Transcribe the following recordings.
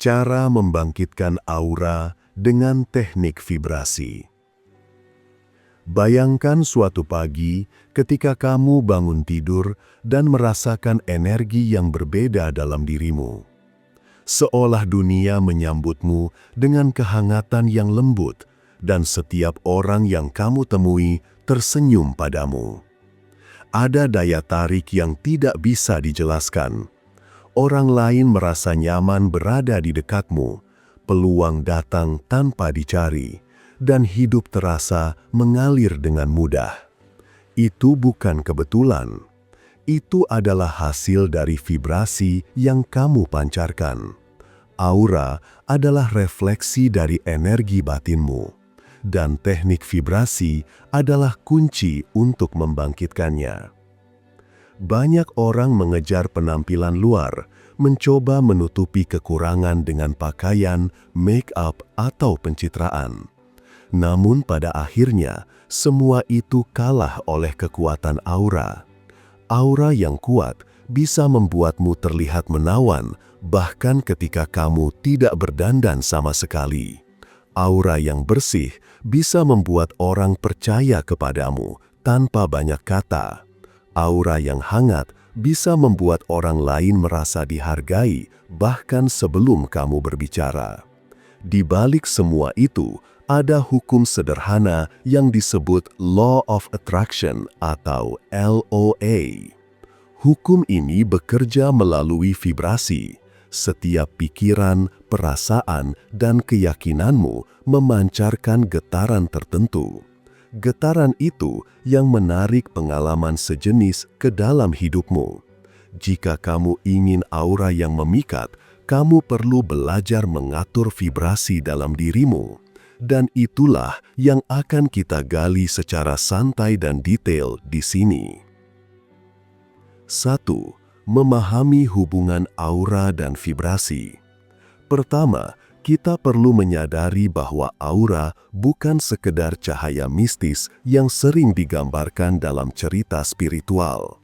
Cara membangkitkan aura dengan teknik vibrasi. Bayangkan suatu pagi ketika kamu bangun tidur dan merasakan energi yang berbeda dalam dirimu. Seolah dunia menyambutmu dengan kehangatan yang lembut dan setiap orang yang kamu temui tersenyum padamu. Ada daya tarik yang tidak bisa dijelaskan. Orang lain merasa nyaman berada di dekatmu, peluang datang tanpa dicari, dan hidup terasa mengalir dengan mudah. Itu bukan kebetulan. Itu adalah hasil dari vibrasi yang kamu pancarkan. Aura adalah refleksi dari energi batinmu, dan teknik vibrasi adalah kunci untuk membangkitkannya. Banyak orang mengejar penampilan luar, mencoba menutupi kekurangan dengan pakaian, make up, atau pencitraan. Namun pada akhirnya, semua itu kalah oleh kekuatan aura. Aura yang kuat bisa membuatmu terlihat menawan, bahkan ketika kamu tidak berdandan sama sekali. Aura yang bersih bisa membuat orang percaya kepadamu tanpa banyak kata. Aura yang hangat bisa membuat orang lain merasa dihargai, bahkan sebelum kamu berbicara. Di balik semua itu, ada hukum sederhana yang disebut Law of Attraction atau LOA. Hukum ini bekerja melalui vibrasi. Setiap pikiran, perasaan, dan keyakinanmu memancarkan getaran tertentu. Getaran itu yang menarik pengalaman sejenis ke dalam hidupmu. Jika kamu ingin aura yang memikat, kamu perlu belajar mengatur vibrasi dalam dirimu. Dan itulah yang akan kita gali secara santai dan detail di sini. 1. Memahami hubungan aura dan vibrasi. Pertama, kita perlu menyadari bahwa aura bukan sekedar cahaya mistis yang sering digambarkan dalam cerita spiritual.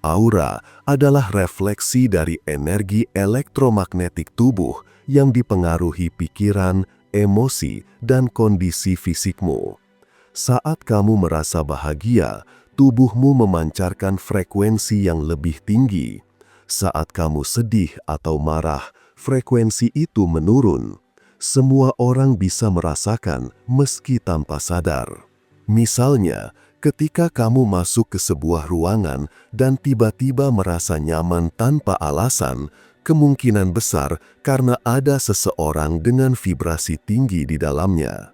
Aura adalah refleksi dari energi elektromagnetik tubuh yang dipengaruhi pikiran, emosi, dan kondisi fisikmu. Saat kamu merasa bahagia, tubuhmu memancarkan frekuensi yang lebih tinggi. Saat kamu sedih atau marah, frekuensi itu menurun. Semua orang bisa merasakan meski tanpa sadar. Misalnya, ketika kamu masuk ke sebuah ruangan dan tiba-tiba merasa nyaman tanpa alasan, kemungkinan besar karena ada seseorang dengan vibrasi tinggi di dalamnya.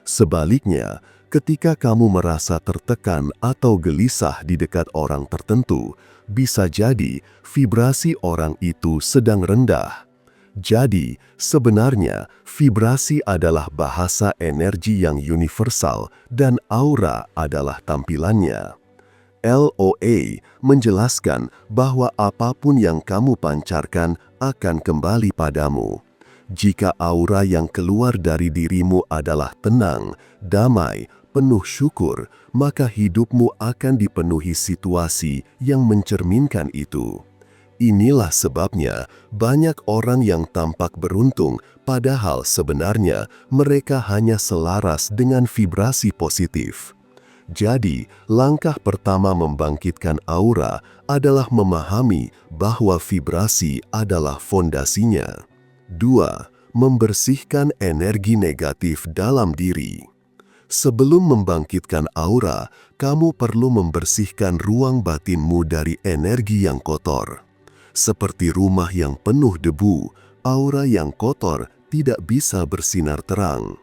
Sebaliknya, ketika kamu merasa tertekan atau gelisah di dekat orang tertentu, bisa jadi vibrasi orang itu sedang rendah. Jadi, sebenarnya vibrasi adalah bahasa energi yang universal dan aura adalah tampilannya. LOA menjelaskan bahwa apapun yang kamu pancarkan akan kembali padamu. Jika aura yang keluar dari dirimu adalah tenang, damai, penuh syukur, maka hidupmu akan dipenuhi situasi yang mencerminkan itu. Inilah sebabnya banyak orang yang tampak beruntung, padahal sebenarnya mereka hanya selaras dengan vibrasi positif. Jadi, langkah pertama membangkitkan aura adalah memahami bahwa vibrasi adalah fondasinya. 2. Membersihkan energi negatif dalam diri. Sebelum membangkitkan aura, kamu perlu membersihkan ruang batinmu dari energi yang kotor. Seperti rumah yang penuh debu, aura yang kotor tidak bisa bersinar terang.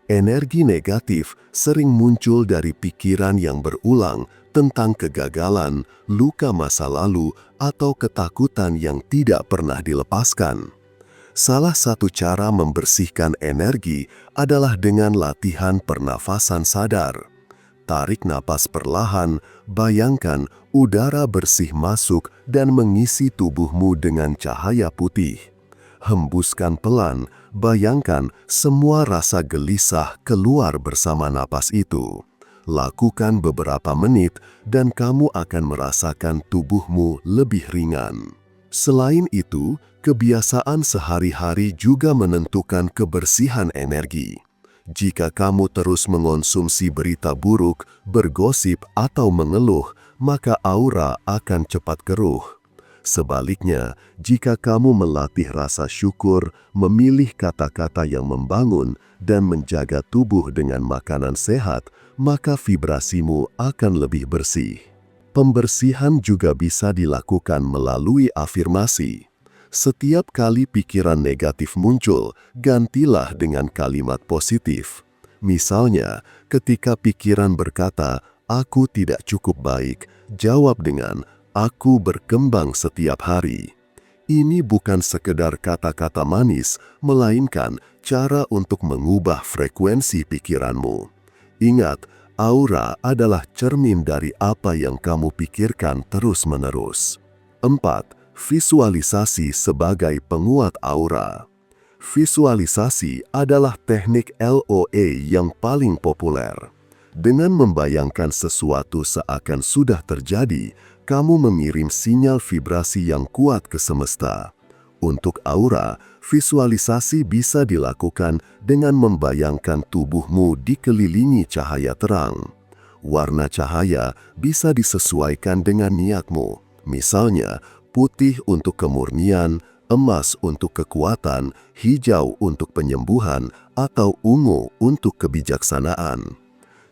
Energi negatif sering muncul dari pikiran yang berulang tentang kegagalan, luka masa lalu, atau ketakutan yang tidak pernah dilepaskan. Salah satu cara membersihkan energi adalah dengan latihan pernafasan sadar. Tarik napas perlahan, bayangkan udara bersih masuk dan mengisi tubuhmu dengan cahaya putih. Hembuskan pelan, bayangkan semua rasa gelisah keluar bersama napas itu. Lakukan beberapa menit dan kamu akan merasakan tubuhmu lebih ringan. Selain itu, Kebiasaan sehari-hari juga menentukan kebersihan energi. Jika kamu terus mengonsumsi berita buruk, bergosip, atau mengeluh, maka aura akan cepat keruh. Sebaliknya, jika kamu melatih rasa syukur, memilih kata-kata yang membangun, dan menjaga tubuh dengan makanan sehat, maka vibrasimu akan lebih bersih. Pembersihan juga bisa dilakukan melalui afirmasi. Setiap kali pikiran negatif muncul, gantilah dengan kalimat positif. Misalnya, ketika pikiran berkata, "Aku tidak cukup baik," jawab dengan, "Aku berkembang setiap hari." Ini bukan sekedar kata-kata manis, melainkan cara untuk mengubah frekuensi pikiranmu. Ingat, aura adalah cermin dari apa yang kamu pikirkan terus-menerus. 4. Visualisasi sebagai penguat aura. Visualisasi adalah teknik LOA yang paling populer. Dengan membayangkan sesuatu seakan sudah terjadi, kamu mengirim sinyal vibrasi yang kuat ke semesta. Untuk aura, visualisasi bisa dilakukan dengan membayangkan tubuhmu dikelilingi cahaya terang. Warna cahaya bisa disesuaikan dengan niatmu. Misalnya, putih untuk kemurnian, emas untuk kekuatan, hijau untuk penyembuhan, atau ungu untuk kebijaksanaan.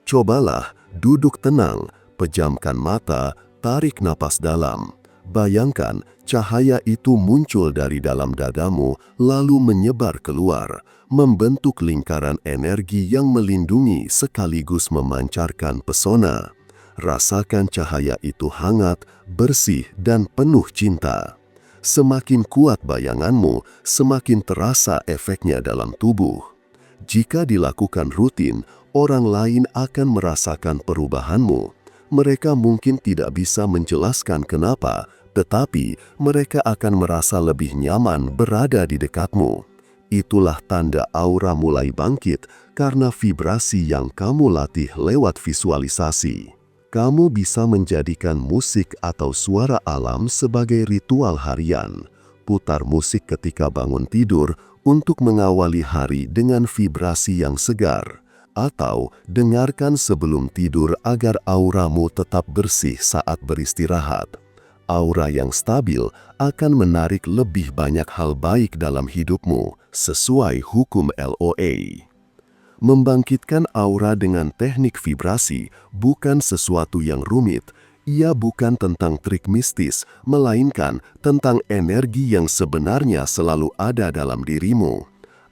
Cobalah duduk tenang, pejamkan mata, tarik napas dalam. Bayangkan cahaya itu muncul dari dalam dadamu lalu menyebar keluar, membentuk lingkaran energi yang melindungi sekaligus memancarkan pesona. Rasakan cahaya itu hangat, bersih, dan penuh cinta. Semakin kuat bayanganmu, semakin terasa efeknya dalam tubuh. Jika dilakukan rutin, orang lain akan merasakan perubahanmu. Mereka mungkin tidak bisa menjelaskan kenapa, tetapi mereka akan merasa lebih nyaman berada di dekatmu. Itulah tanda aura mulai bangkit karena vibrasi yang kamu latih lewat visualisasi. Kamu bisa menjadikan musik atau suara alam sebagai ritual harian. Putar musik ketika bangun tidur untuk mengawali hari dengan vibrasi yang segar. Atau dengarkan sebelum tidur agar auramu tetap bersih saat beristirahat. Aura yang stabil akan menarik lebih banyak hal baik dalam hidupmu, sesuai hukum LOA. Membangkitkan aura dengan teknik vibrasi bukan sesuatu yang rumit. Ia bukan tentang trik mistis, melainkan tentang energi yang sebenarnya selalu ada dalam dirimu.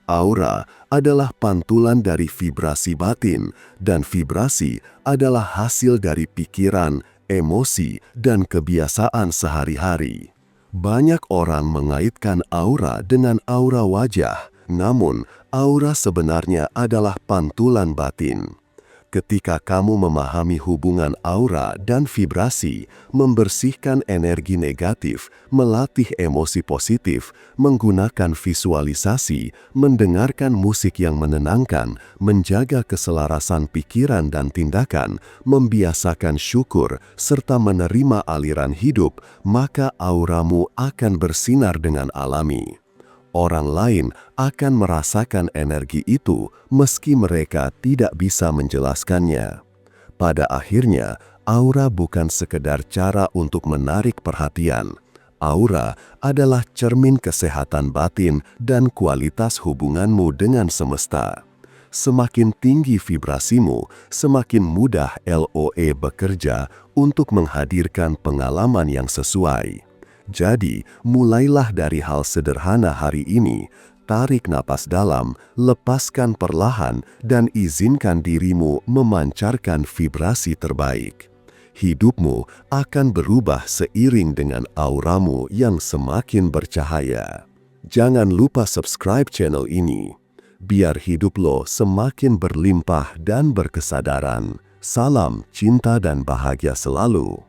Aura adalah pantulan dari vibrasi batin, dan vibrasi adalah hasil dari pikiran, emosi, dan kebiasaan sehari-hari. Banyak orang mengaitkan aura dengan aura wajah, namun aura sebenarnya adalah pantulan batin. Ketika kamu memahami hubungan aura dan vibrasi, membersihkan energi negatif, melatih emosi positif, menggunakan visualisasi, mendengarkan musik yang menenangkan, menjaga keselarasan pikiran dan tindakan, membiasakan syukur, serta menerima aliran hidup, maka auramu akan bersinar dengan alami. Orang lain akan merasakan energi itu meski mereka tidak bisa menjelaskannya. Pada akhirnya, aura bukan sekedar cara untuk menarik perhatian. Aura adalah cermin kesehatan batin dan kualitas hubunganmu dengan semesta. Semakin tinggi vibrasimu, semakin mudah LOA bekerja untuk menghadirkan pengalaman yang sesuai. Jadi, mulailah dari hal sederhana hari ini. Tarik napas dalam, lepaskan perlahan, dan izinkan dirimu memancarkan vibrasi terbaik. Hidupmu akan berubah seiring dengan auramu yang semakin bercahaya. Jangan lupa subscribe channel ini, biar hidup lo semakin berlimpah dan berkesadaran. Salam cinta dan bahagia selalu.